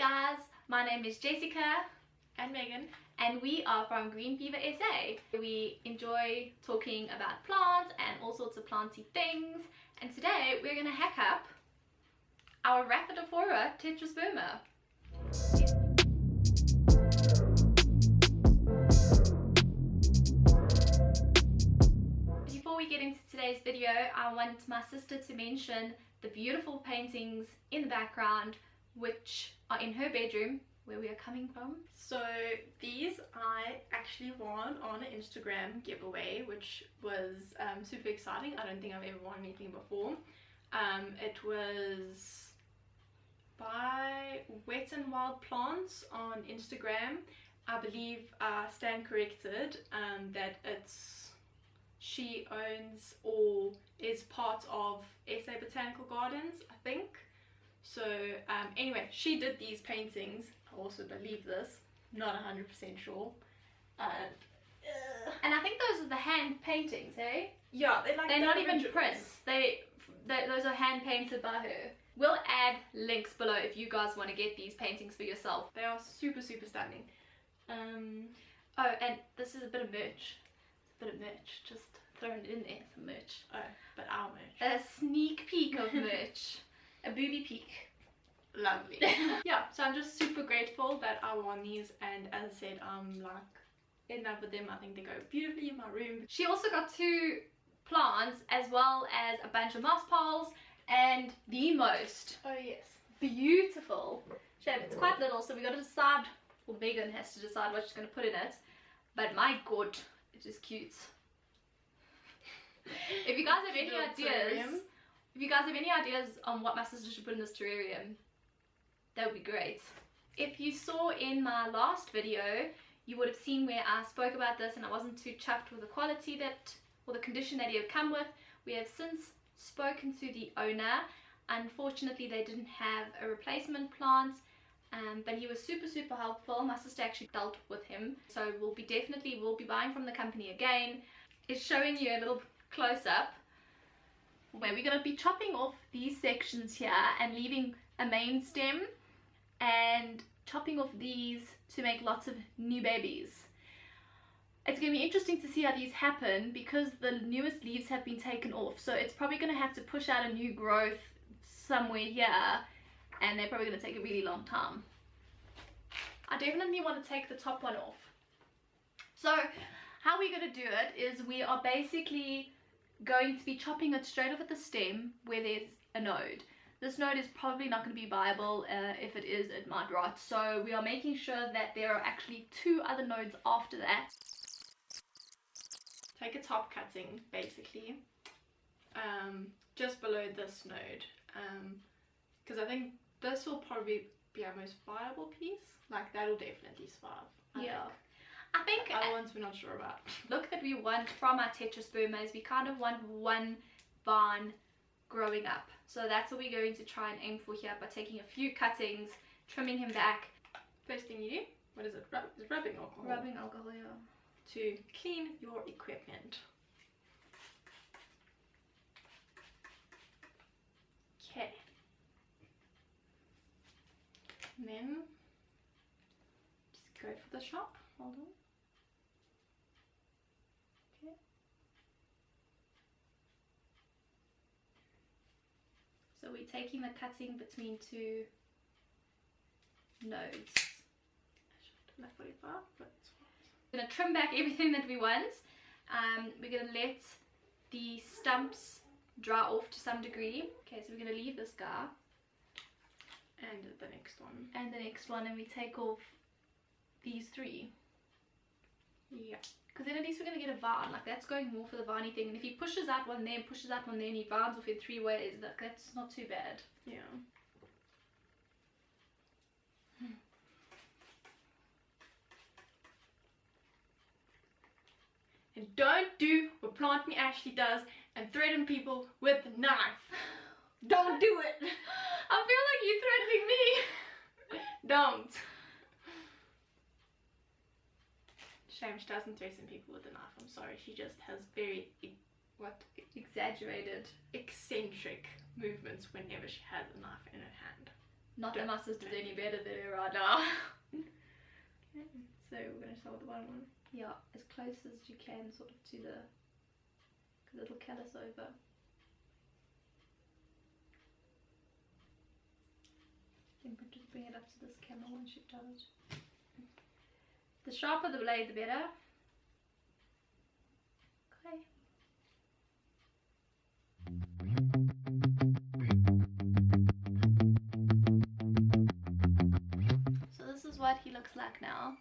guys, my name is Jessica and Megan, and we are from Green Fever SA. We enjoy talking about plants and all sorts of planty things, and today we're going to hack up our Rapidophora Tetrasperma. Before we get into today's video, I want my sister to mention the beautiful paintings in the background which are in her bedroom where we are coming from. So these I actually won on an Instagram giveaway, which was super exciting. I don't think I've ever won anything before. It was by Wet and Wild Plants on Instagram. I believe I stand corrected that she owns or is part of SA Botanical Gardens, I think. So anyway, she did these paintings. I also believe this, not 100% sure. And I think those are the hand paintings, eh? Yeah, they're not even prints. Those are hand painted by her. We'll add links below if you guys want to get these paintings for yourself. They are super stunning. Oh, and this is a bit of merch. It's a bit of merch, just throwing it in there, some merch. Oh, but our merch. A sneak peek of merch. A booby peek. Lovely. Yeah, so I'm just super grateful that I won these, and as I said, I'm like in love with them. I think they go beautifully in my room. She also got 2 plants as well as a bunch of moss poles and the most beautiful shape. It's quite little, so we got to decide, well, Megan has to decide what she's going to put in it, but my god, it is cute. If you guys have any ideas, if you guys have any ideas on what my sister should put in this terrarium, that would be great. If you saw in my last video, you would have seen where I spoke about this and I wasn't too chuffed with the quality that, or the condition that he had come with. We have since spoken to the owner. Unfortunately, they didn't have a replacement plant, but he was super helpful. My sister actually dealt with him, so we'll be buying from the company again. It's showing you a little close-up where we're going to be chopping off these sections here and leaving a main stem and chopping off these to make lots of new babies. It's going to be interesting to see how these happen because the newest leaves have been taken off, so it's probably going to have to push out a new growth somewhere here, and they're probably going to take a really long time. I definitely want to take the top one off. So how we're going to do it is we are basically going to be chopping it straight off at the stem where there's a node. This node is probably not going to be viable. If it is, it might rot, so we are making sure that there are actually 2 other nodes after that. Take a top cutting basically just below this node, because I think this will probably be our most viable piece. Like that'll definitely survive. I think other ones we're not sure about. Look that we want from our tetrasperma is we kind of want one vine growing up. So that's what we're going to try and aim for here by taking a few cuttings, trimming him back. First thing you do, what is it? It's rubbing alcohol. Rubbing alcohol, yeah. To clean your equipment. Okay. And then just go for the shop. Hold on. Okay. So we're taking the cutting between 2 nodes. I should have done that 45, but it's fine. We're going to trim back everything that we want. We're going to let the stumps dry off to some degree. Okay, so we're going to leave this guy. And the next one. And the next one, and we take off these 3. Yeah. Because then at least we're going to get a vine. Like that's going more for the viney thing. And if he pushes out one there and pushes out one there and he vines off in 3 ways, that's not too bad. Yeah. And don't do what Plant Me Ashley does and threaten people with a knife. Don't do it. I feel like you're threatening me. Don't. Shame she doesn't threaten people with a knife. I'm sorry. She just has very exaggerated, eccentric movements whenever she has a knife in her hand. Not that my sister's any better than her right now. Okay, so we're going to start with the bottom one. Yeah, as close as you can sort of to the little callus over. Then just bring it up to this camera once you've done it. The sharper the blade, the better. Okay. So this is what he looks like now.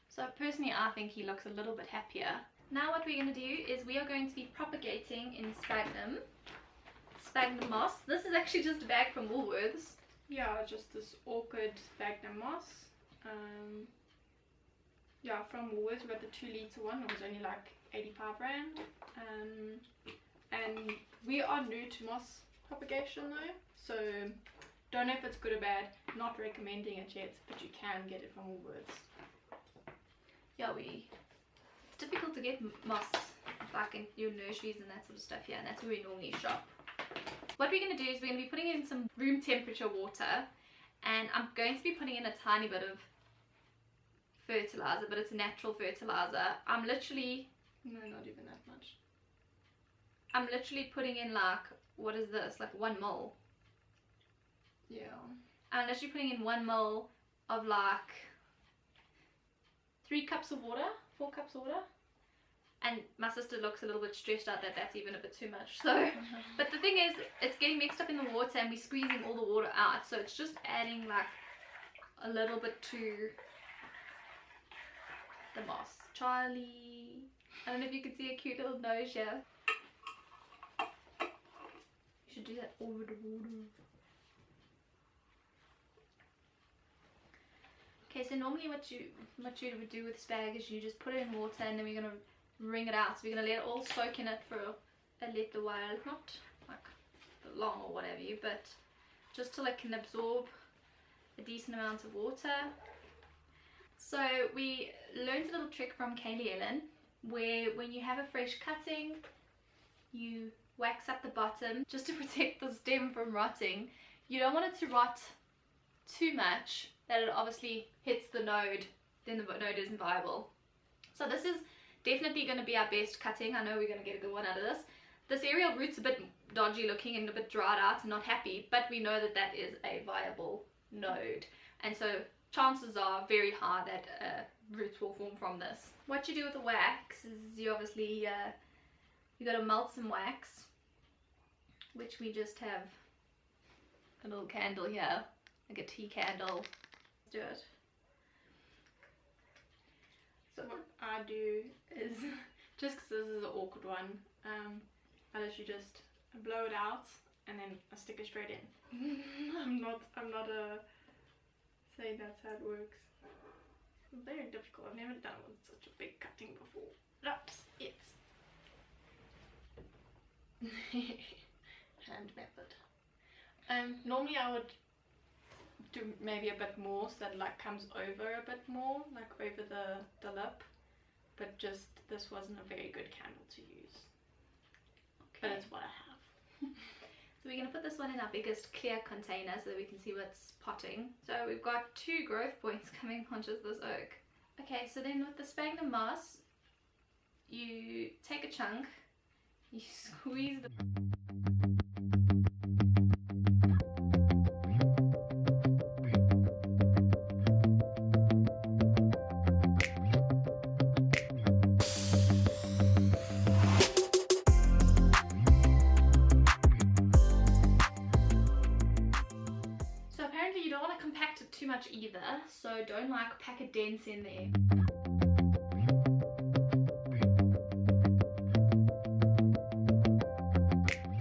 So personally I think he looks a little bit happier. Now what we're going to do is we are going to be propagating in sphagnum moss. This is actually just a bag from Woolworths. Yeah, just this orchid sphagnum moss. Yeah, from Woolworths. We got the 2 litre one. It was only like 85 rand. And we are new to moss propagation though, so don't know if it's good or bad. Not recommending it yet, but you can get it from Woolworths. Yeah, it's difficult to get moss like in your nurseries and that sort of stuff here, and that's where we normally shop. What we're going to do is we're going to be putting in some room temperature water, and I'm going to be putting in a tiny bit of fertilizer, but it's natural fertilizer. I'm literally, no, not even that much. I'm literally putting in like, what is this, like 1 ml. Yeah. I'm literally putting in 1 ml of like 3 cups of water, 4 cups of water. And my sister looks a little bit stressed out that that's even a bit too much. So, but the thing is, it's getting mixed up in the water and we're squeezing all the water out. So it's just adding like a little bit to the moss. Charlie, I don't know if you can see a cute little nose here. You should do that over the water. Okay, so normally what you would do with spag is you just put it in water and then we're going to wring it out. So we're going to let it all soak in it for a little while, not like long or whatever, but just till it can absorb a decent amount of water. So we learned a little trick from Kaylee Ellen, where when you have a fresh cutting, you wax up the bottom just to protect the stem from rotting. You don't want it to rot too much that it obviously hits the node, then the node isn't viable. So this is definitely going to be our best cutting. I know we're going to get a good one out of this. This aerial root's a bit dodgy looking and a bit dried out and not happy, but we know that that is a viable node, and so chances are very high that roots will form from this. What you do with the wax is you obviously you got to melt some wax, which we just have a little candle here, like a tea candle. Let's do it. So what I do is, just because this is an awkward one, I literally just blow it out and then I stick it straight in. I'm not saying that's how it works. It's very difficult. I've never done it with such a big cutting before. Oops, it's hand method. Normally I would do maybe a bit more so that it like comes over a bit more, like over the lip, but just this wasn't a very good candle to use. Okay. But it's what I have. So we're going to put this one in our biggest clear container so that we can see what's potting. So we've got 2 growth points coming onto this oak. Okay, so then with the sphagnum moss, you take a chunk, you squeeze the... too much either, so don't like pack a dent in there.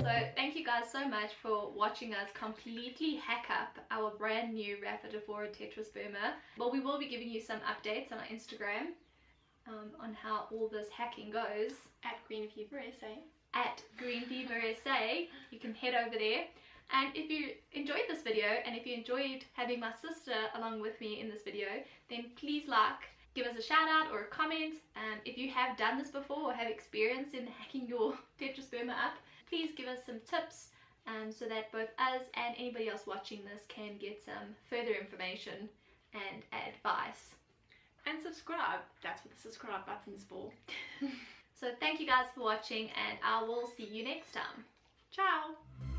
So thank you guys so much for watching us completely hack up our brand new Rapidophora Tetrasperma. Well, we will be giving you some updates on our Instagram on how all this hacking goes. At Green Fever SA. At Green Fever SA. You can head over there. And if you enjoyed this video, and if you enjoyed having my sister along with me in this video, then please give us a shout out or a comment. If you have done this before or have experience in hacking your Tetrasperma up, please give us some tips so that both us and anybody else watching this can get some further information and advice. And subscribe. That's what the subscribe button's for. So thank you guys for watching, and I will see you next time. Ciao!